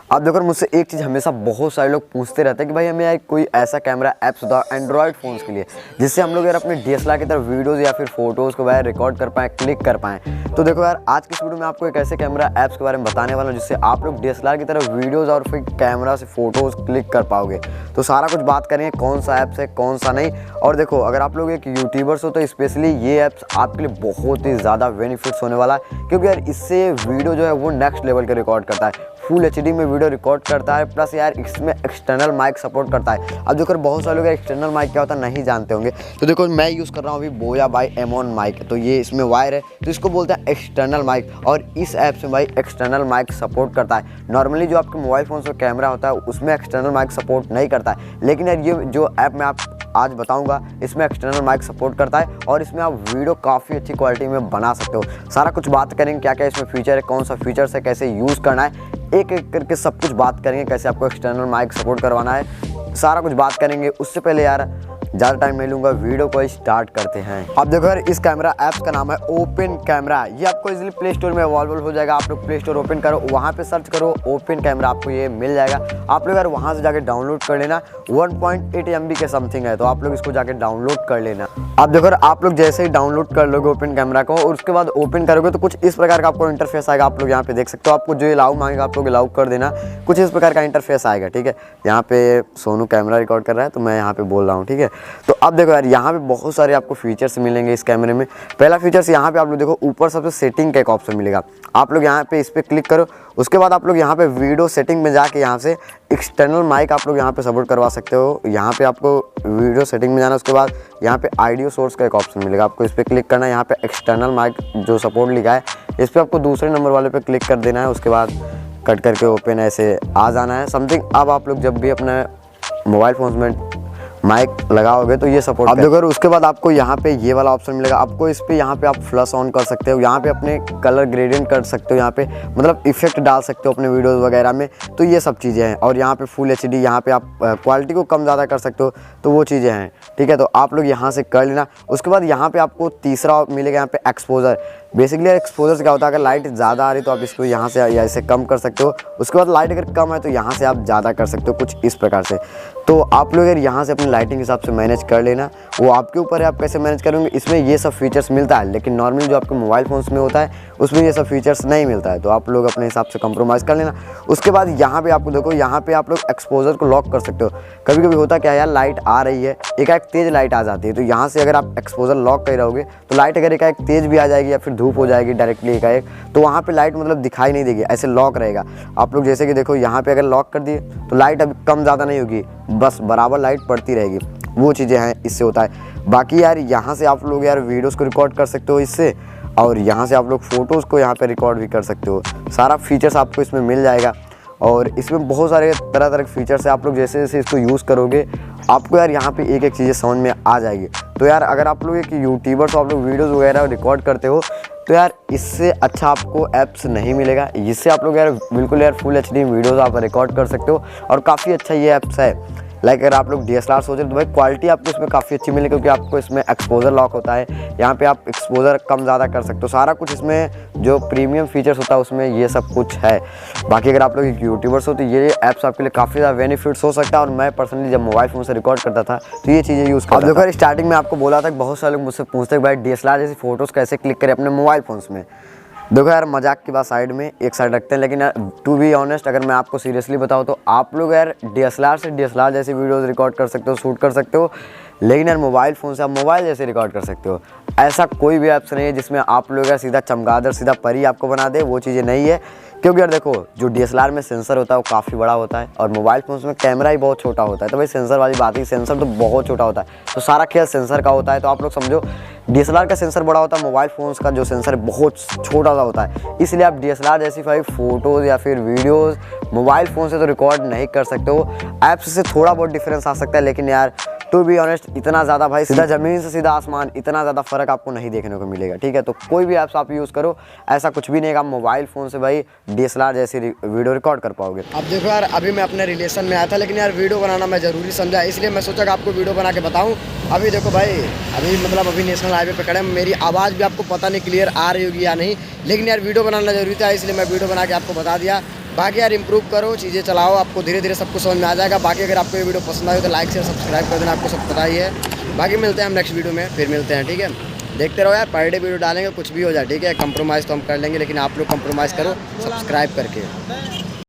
आप देखो मुझसे एक चीज़ हमेशा बहुत सारे लोग पूछते रहते हैं कि भाई हमें यार कोई ऐसा कैमरा ऐप्स होता है एंड्रॉयड फ़ोन्स के लिए जिससे हम लोग यार अपने DSLR की तरफ वीडियोज़ या फिर फ़ोटोज़ को यार रिकॉर्ड कर पाएँ, क्लिक कर पाएँ। तो देखो यार आज की इस वीडियो में आपको एक ऐसे कैमरा ऐप्स के बारे में बताने वाला हूँ जिससे आप लोग DSLR की तरफ वीडियोज़ और फिर कैमरा से फ़ोटोज़ क्लिक कर पाओगे। तो सारा कुछ बात करेंगे कौन सा ऐप्स है कौन सा नहीं। और देखो अगर आप लोग एक यूट्यूबर्स हो तो स्पेशली ये ऐप्स आपके लिए बहुत ही ज़्यादा बेनिफिट्स होने वाला है, क्योंकि यार इससे वीडियो जो है वो नेक्स्ट लेवल के रिकॉर्ड करता है, फुल HD में वीडियो रिकॉर्ड करता है, प्लस यार इसमें एक्सटर्नल माइक सपोर्ट करता है। अब देखो बहुत सारे लोग एक्सटर्नल माइक क्या होता है नहीं जानते होंगे। तो देखो मैं यूज़ कर रहा हूँ अभी बोया बाय एमोन माइक, तो ये इसमें वायर है तो इसको बोलते हैं एक्सटर्नल माइक, और इस ऐप से भाई एक्सटर्नल माइक सपोर्ट करता है। नॉर्मली जो आपके मोबाइल फ़ोन से कैमरा होता है उसमें एक्सटर्नल माइक सपोर्ट नहीं करता है, लेकिन यार ये जो ऐप मैं आप आज बताऊंगा इसमें एक्सटर्नल माइक सपोर्ट करता है और इसमें आप वीडियो काफ़ी अच्छी क्वालिटी में बना सकते हो। सारा कुछ बात करेंगे क्या क्या इसमें फीचर है, कौन सा फीचर्स है, कैसे यूज़ करना है, एक एक करके सब कुछ बात करेंगे, कैसे आपको एक्सटर्नल माइक सपोर्ट करवाना है, सारा कुछ बात करेंगे। उससे पहले यार ज़्यादा टाइम नहीं लूँगा, वीडियो को स्टार्ट करते हैं। अब देखो यार इस कैमरा ऐप्स का नाम है ओपन कैमरा। ये आपको इजीली प्ले स्टोर में अवेलेबल हो जाएगा। आप लोग प्ले स्टोर ओपन करो, वहाँ पे सर्च करो ओपन कैमरा, आपको ये मिल जाएगा। आप लोग यार वहाँ से जाके डाउनलोड कर लेना। 1.8 MB के समथिंग है, तो आप लोग इसको जाके डाउनलोड कर लेना। अब देखो आप लोग जैसे ही डाउनलोड कर लोगे ओपन कैमरा को और उसके बाद ओपन करोगे तो कुछ इस प्रकार का आपको इंटरफेस आएगा। आप लोग यहाँ पे देख सकते हो, आपको जो अलाउ मांगेगा आप लोग अलाउ कर देना। कुछ इस प्रकार का इंटरफेस आएगा, ठीक है। यहाँ पे सोनू कैमरा रिकॉर्ड कर रहा है तो मैं यहाँ पे बोल रहा हूँ, ठीक है। तो अब देखो यार यहाँ पे बहुत सारे आपको फीचर्स मिलेंगे इस कैमरे में। पहला फीचर्स यहाँ पे आप लोग देखो ऊपर सबसे सेटिंग का एक ऑप्शन मिलेगा। आप लोग यहाँ पे इस पर क्लिक करो, उसके बाद आप लोग यहाँ पे वीडियो सेटिंग में जाके यहाँ से एक्सटर्नल माइक आप लोग यहाँ पे सपोर्ट करवा सकते हो। यहाँ पे आपको वीडियो सेटिंग में जाना, उसके बाद यहाँ पे ऑडियो सोर्स का एक ऑप्शन मिलेगा, आपको इस पर क्लिक करना है। यहाँ पे एक्सटर्नल माइक जो सपोर्ट लिखा है इस पर आपको दूसरे नंबर वाले पे क्लिक कर देना है। उसके बाद कट करके ओपन ऐसे आ जाना है समथिंग। अब आप लोग जब भी अपने मोबाइल फ़ोन में माइक लगाओगे तो ये सपोर्ट। अब देखो उसके बाद आपको यहाँ पे ये वाला ऑप्शन मिलेगा, आपको इस पे यहाँ पे आप फ्लश ऑन कर सकते हो, यहाँ पे अपने कलर ग्रेडियंट कर सकते हो, यहाँ पे मतलब इफेक्ट डाल सकते हो अपने वीडियोस वगैरह में। तो ये सब चीज़ें हैं। और यहाँ पे फुल HD, यहाँ पे आप क्वालिटी को कम ज़्यादा कर सकते हो, तो वो चीज़ें हैं, ठीक है। तो आप लोग यहाँ से कर लेना। उसके बाद यहाँ पे आपको तीसरा मिलेगा यहाँ पे एक्सपोजर। बेसिकली एक्सपोजर से क्या होता है, अगर लाइट ज़्यादा आ रही तो आप इसको यहाँ से ऐसे कम कर सकते हो। उसके बाद लाइट अगर कम है तो यहाँ से आप ज़्यादा कर सकते हो, कुछ इस प्रकार से। तो आप लोग अगर यहाँ से अपनी लाइटिंग के हिसाब से मैनेज कर लेना, वो आपके ऊपर है आप कैसे मैनेज करेंगे। इसमें ये सब फीचर्स मिलता है, लेकिन नॉर्मली जो आपके मोबाइल फ़ोन्स में होता है उसमें ये सब फीचर्स नहीं मिलता है। तो आप लोग अपने हिसाब से कंप्रोमाइज़ कर लेना। उसके बाद यहाँ पे आपको देखो, यहाँ पे आप लोग एक्सपोजर को लॉक कर सकते हो। कभी कभी होता क्या है यार, लाइट आ रही है, एकाएक तेज़ लाइट आ जाती है, तो यहाँ से अगर आप एक्सपोजर लॉक कर रहोगे तो लाइट अगर एकाएक तेज़ भी आ जाएगी या फिर धूप हो जाएगी डायरेक्टली एकाएक, तो वहाँ पे लाइट मतलब दिखाई नहीं देगी, ऐसे लॉक रहेगा। आप लोग जैसे कि देखो यहाँ पे अगर लॉक कर दिए तो लाइट अभी कम ज़्यादा नहीं होगी, बस बराबर लाइट पड़ती रहेगी। वो चीज़ें हैं, इससे होता है। बाकी यार यहाँ से आप लोग यार वीडियोज़ को रिकॉर्ड कर सकते हो इससे, और यहाँ से आप लोग फ़ोटोज़ को यहाँ पे रिकॉर्ड भी कर सकते हो। सारा फीचर्स आपको इसमें मिल जाएगा। और इसमें बहुत सारे तरह तरह के फीचर्स हैं। आप लोग जैसे जैसे इसको यूज़ करोगे आपको यार यहाँ पे एक एक चीज़ें समझ में आ जाएगी। तो यार अगर आप लोग एक यूट्यूबर तो आप लोग वीडियोज़ वगैरह रिकॉर्ड करते हो तो यार इससे अच्छा आपको ऐप्स नहीं मिलेगा। इससे आप लोग यार बिल्कुल यार फुल HD वीडियोज़ आप रिकॉर्ड कर सकते हो और काफ़ी अच्छा ये ऐप्स है। लाइक अगर आप लोग DSLR सोच रहे हो तो भाई क्वालिटी आपको इसमें काफ़ी अच्छी मिलेगी, क्योंकि आपको इसमें एक्सपोजर लॉक होता है, यहाँ पे आप एक्सपोजर कम ज़्यादा कर सकते हो। सारा कुछ इसमें जो प्रीमियम फीचर्स होता है उसमें ये सब कुछ है। बाकी अगर आप लोग एक यूट्यूबर्स हो तो ये ऐप्स आपके लिए काफ़ी ज़्यादा बेनिफिट्स हो सकता है। और मैं पर्सनली जब मोबाइल फ़ोन से रिकॉर्ड करता था तो ये चीज़ें यूज़ करता था। देखो स्टार्टिंग में आपको बोला था कि बहुत सारे लोग मुझसे पूछते हैं भाई DSLR जैसी फ़ोटोज़ कैसे क्लिक करें अपने मोबाइल फ़ोन्स में। देखो यार मजाक की बात साइड में एक साइड रखते हैं, लेकिन यार टू बी ऑनेस्ट अगर मैं आपको सीरियसली बताऊँ तो आप लोग यार DSLR से DSLR जैसी वीडियोस रिकॉर्ड कर सकते हो, शूट कर सकते हो, लेकिन यार मोबाइल फ़ोन से आप मोबाइल जैसे रिकॉर्ड कर सकते हो। ऐसा कोई भी ऐप्स नहीं है जिसमें आप लोग यार सीधा चमगादड़ सीधा परी आपको बना दे, वो चीज़ें नहीं है। क्योंकि यार देखो जो DSLR में सेंसर होता है वो काफ़ी बड़ा होता है और मोबाइल फ़ोन्स में कैमरा ही बहुत छोटा होता है। तो भाई सेंसर वाली बात ही, सेंसर तो बहुत छोटा होता है, तो सारा खेल सेंसर का होता है। तो आप लोग समझो DSLR का सेंसर बड़ा होता है, मोबाइल फ़ोन्स का जो सेंसर है बहुत छोटा सा होता है। इसलिए आप DSLR जैसी भाई फ़ोटोज़ या फिर वीडियोज़ मोबाइल फ़ोन से तो रिकॉर्ड नहीं कर सकते हो। ऐप्स से थोड़ा बहुत डिफरेंस आ सकता है, लेकिन यार टू बी ऑनेस्ट इतना ज़्यादा भाई सीधा ज़मीन से सीधा आसमान, इतना ज़्यादा फ़र्क आपको नहीं देखने को मिलेगा, ठीक है। तो कोई भी ऐप्स आप यूज़ करो, ऐसा कुछ भी नहीं है आप मोबाइल फ़ोन से भाई DSLR जैसी वीडियो रिकॉर्ड कर पाओगे। अब देखो यार अभी मैं अपने रिलेशन में आया था, लेकिन यार वीडियो बनाना मैं ज़रूरी समझा, इसलिए मैं सोचा कि आपको वीडियो बना के बताऊँ। अभी देखो भाई अभी नेशनल हाईवे पे खड़े हैं, मेरी आवाज़ भी आपको पता नहीं क्लियर आ रही होगी या नहीं, लेकिन यार वीडियो बनाना ज़रूरी था, इसलिए मैं वीडियो बना के आपको बता दिया। बाकी यार इंप्रूव करो, चीज़ें चलाओ, आपको धीरे धीरे सब कुछ समझ में आ जाएगा। बाकी अगर आपको ये वीडियो पसंद आए तो लाइक शेयर सब्सक्राइब कर देना, आपको सब पता ही है। बाकी मिलते हैं हम नेक्स्ट वीडियो में, फिर मिलते हैं, ठीक है। देखते रहो यार, पर डे वीडियो डालेंगे, कुछ भी हो जाए, ठीक है। कंप्रोमाइज़ तो हम कर लेंगे, लेकिन आप लोग कंप्रोमाइज़ करो सब्सक्राइब करके।